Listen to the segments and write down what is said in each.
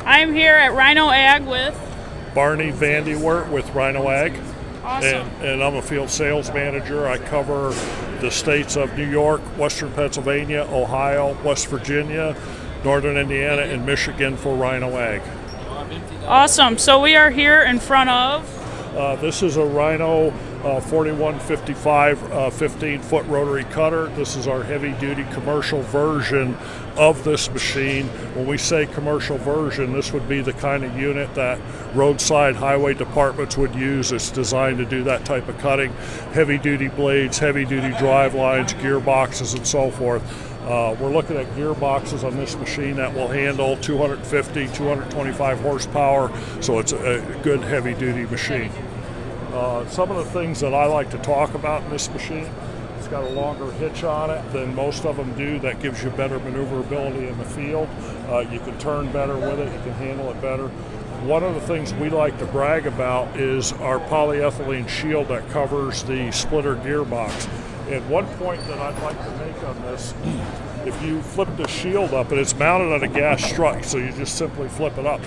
I'm here at Rhino Ag with Barney Vandewert with Rhino Ag. Awesome. And I'm a field sales manager. I cover the states of New York, Western Pennsylvania, Ohio, West Virginia, Northern Indiana, and Michigan for Rhino Ag. Awesome. So we are here in front of... This is a Rhino 4155 15-foot rotary cutter. This is our heavy-duty commercial version of this machine. When we say commercial version, this would be the kind of unit that roadside highway departments would use. It's designed to do that type of cutting. Heavy-duty blades, heavy-duty drive lines, gearboxes, and so forth. We're looking at gearboxes on this machine that will handle 250, 225 horsepower, so it's a good heavy-duty machine. Some of the things that I like to talk about in this machine, it's got a longer hitch on it than most of them do. That gives you better maneuverability in the field. You can turn better with it, you can handle it better. One of the things we like to brag about is our polyethylene shield that covers the splitter gearbox. And one point that I'd like to make on this, if you flip the shield up, and it's mounted on a gas strut, so you just simply flip it up.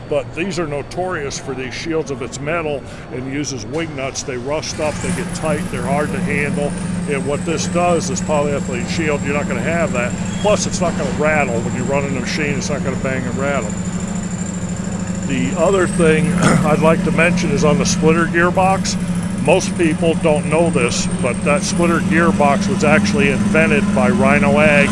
But these are notorious for these shields. If it's metal and uses wing nuts, they rust up, they get tight, they're hard to handle. And what this does, this polyethylene shield, you're not going to have that. Plus, it's not going to rattle. When you run in the machine, it's not going to bang and rattle. The other thing I'd like to mention is on the splitter gearbox. Most people don't know this, but that splitter gearbox was actually invented by Rhino Ag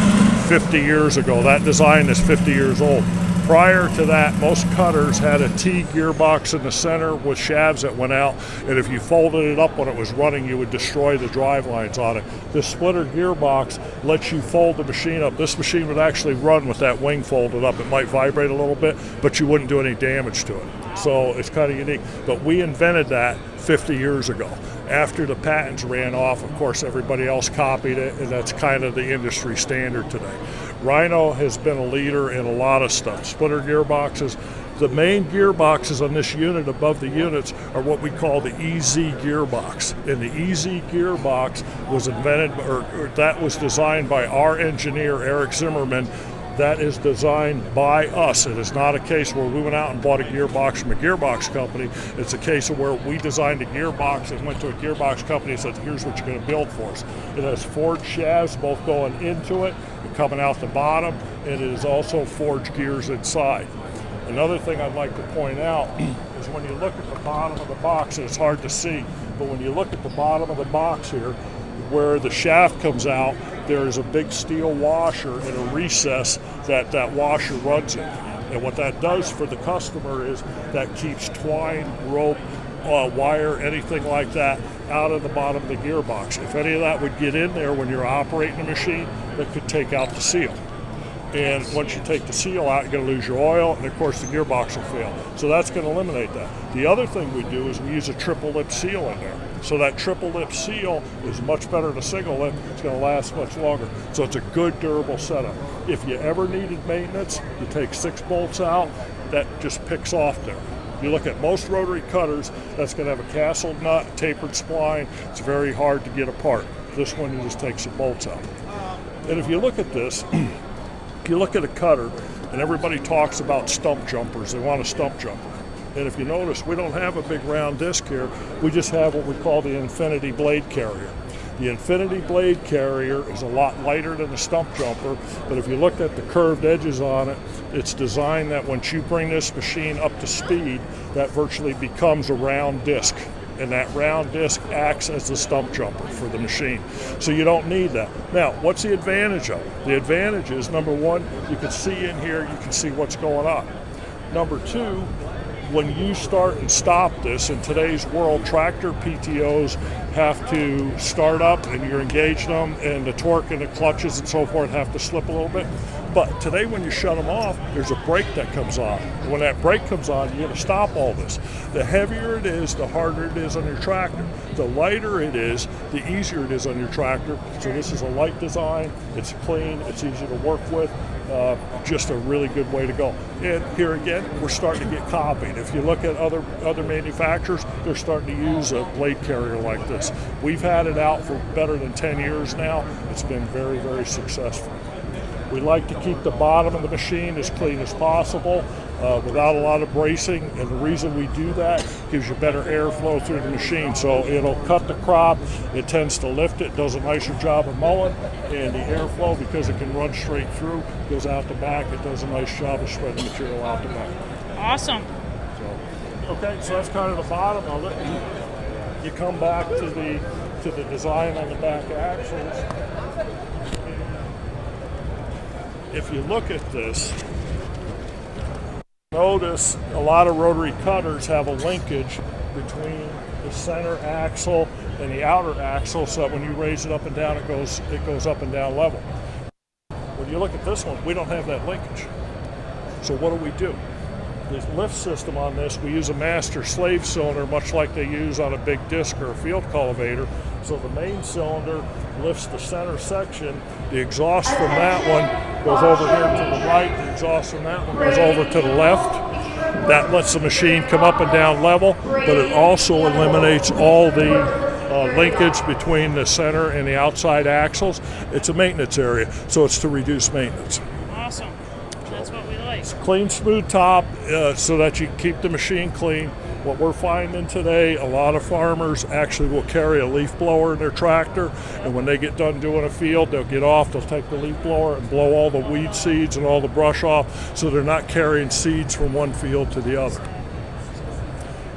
50 years ago. That design is 50 years old. Prior to that, most cutters had a T gearbox in the center with shafts that went out, and if you folded it up when it was running, you would destroy the drive lines on it. This splitter gearbox lets you fold the machine up. This machine would actually run with that wing folded up. It might vibrate a little bit, but you wouldn't do any damage to it. So it's kind of unique. But we invented that 50 years ago. After the patents ran off, of course, everybody else copied it, and that's kind of the industry standard today. Rhino has been a leader in a lot of stuff. Splitter gearboxes. The main gearboxes on this unit above the units are what we call the EZ gearbox. And the EZ gearbox was invented, or that was designed by our engineer, Eric Zimmerman. That is designed by us. It is not a case where we went out and bought a gearbox from a gearbox company. It's a case of where we designed a gearbox and went to a gearbox company and said, here's what you're going to build for us. It has forged shafts both going into it and coming out the bottom, and it is also forged gears inside. Another thing I'd like to point out is when you look at the bottom of the box, and it's hard to see, but when you look at the bottom of the box here, where the shaft comes out, there is a big steel washer in a recess that washer runs in. And what that does for the customer is that keeps twine, rope, wire, anything like that out of the bottom of the gearbox. If any of that would get in there when you're operating the machine, that could take out the seal. And once you take the seal out, you're going to lose your oil, and of course the gearbox will fail. So that's going to eliminate that. The other thing we do is we use a triple lip seal in there. So that triple lip seal is much better than a single lip. It's going to last much longer. So it's a good, durable setup. If you ever needed maintenance, you take 6 bolts out, that just picks off there. You look at most rotary cutters, that's going to have a castled nut, tapered spline. It's very hard to get apart. This one, you just take some bolts out. And if you look at this, you look at a cutter, and everybody talks about stump jumpers. They want a stump jumper. And if you notice, we don't have a big round disc here. We just have what we call the Infinity blade carrier. The Infinity blade carrier is a lot lighter than the stump jumper, but if you look at the curved edges on it, it's designed that once you bring this machine up to speed, that virtually becomes a round disc. And that round disc acts as the stump jumper for the machine. So you don't need that. Now, what's the advantage of it? The advantage is, number one, you can see in here, you can see what's going on. Number two, when you start and stop this, in today's world, tractor PTOs have to start up and you're engaging them, and the torque and the clutches and so forth have to slip a little bit. But today when you shut them off, there's a brake that comes on. When that brake comes on, you're going to stop all this. The heavier it is, the harder it is on your tractor. The lighter it is, the easier it is on your tractor. So this is a light design, it's clean, it's easy to work with. Just a really good way to go. And here again, we're starting to get copied. If you look at other manufacturers, they're starting to use a blade carrier like this. We've had it out for better than 10 years now. It's been very, very successful. We like to keep the bottom of the machine as clean as possible without a lot of bracing, and the reason we do that gives you better airflow through the machine. So it'll cut the crop, it tends to lift it, does a nicer job of mowing, and the airflow, because it can run straight through, goes out the back. It does a nice job of spreading material out the back. Awesome. Okay, so that's kind of the bottom of it. You come back to the design on the back axles. If you look at this, notice a lot of rotary cutters have a linkage between the center axle and the outer axle, so that when you raise it up and down, it goes up and down level. When you look at this one, we don't have that linkage. So what do? The lift system on this, we use a master-slave cylinder, much like they use on a big disc or a field cultivator. So the main cylinder lifts the center section. The exhaust from that one goes over here to the right. The exhaust from that one goes over to the left. That lets the machine come up and down level, but it also eliminates all the linkage between the center and the outside axles. It's a maintenance area, so it's to reduce maintenance. Awesome. That's what we like. It's clean, smooth top, so that you can keep the machine clean. What we're finding today, a lot of farmers actually will carry a leaf blower in their tractor, and when they get done doing a field, they'll get off, they'll take the leaf blower and blow all the weed seeds and all the brush off, so they're not carrying seeds from one field to the other.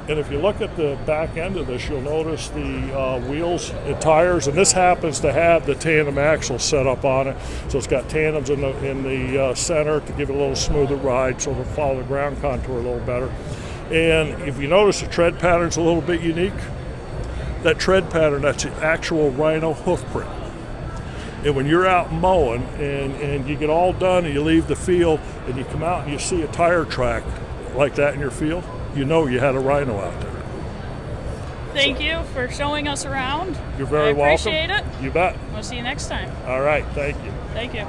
And if you look at the back end of this, you'll notice the wheels and tires, and this happens to have the tandem axle set up on it. So it's got tandems in the center to give it a little smoother ride, so it'll follow the ground contour a little better. And if you notice, the tread pattern's a little bit unique. That tread pattern, that's the actual Rhino hoof print. And when you're out mowing and you get all done and you leave the field and you come out and you see a tire track like that in your field, you know you had a Rhino out there. Thank you for showing us around. You're very welcome. I appreciate it. You bet. We'll see you next time. All right, thank you. Thank you.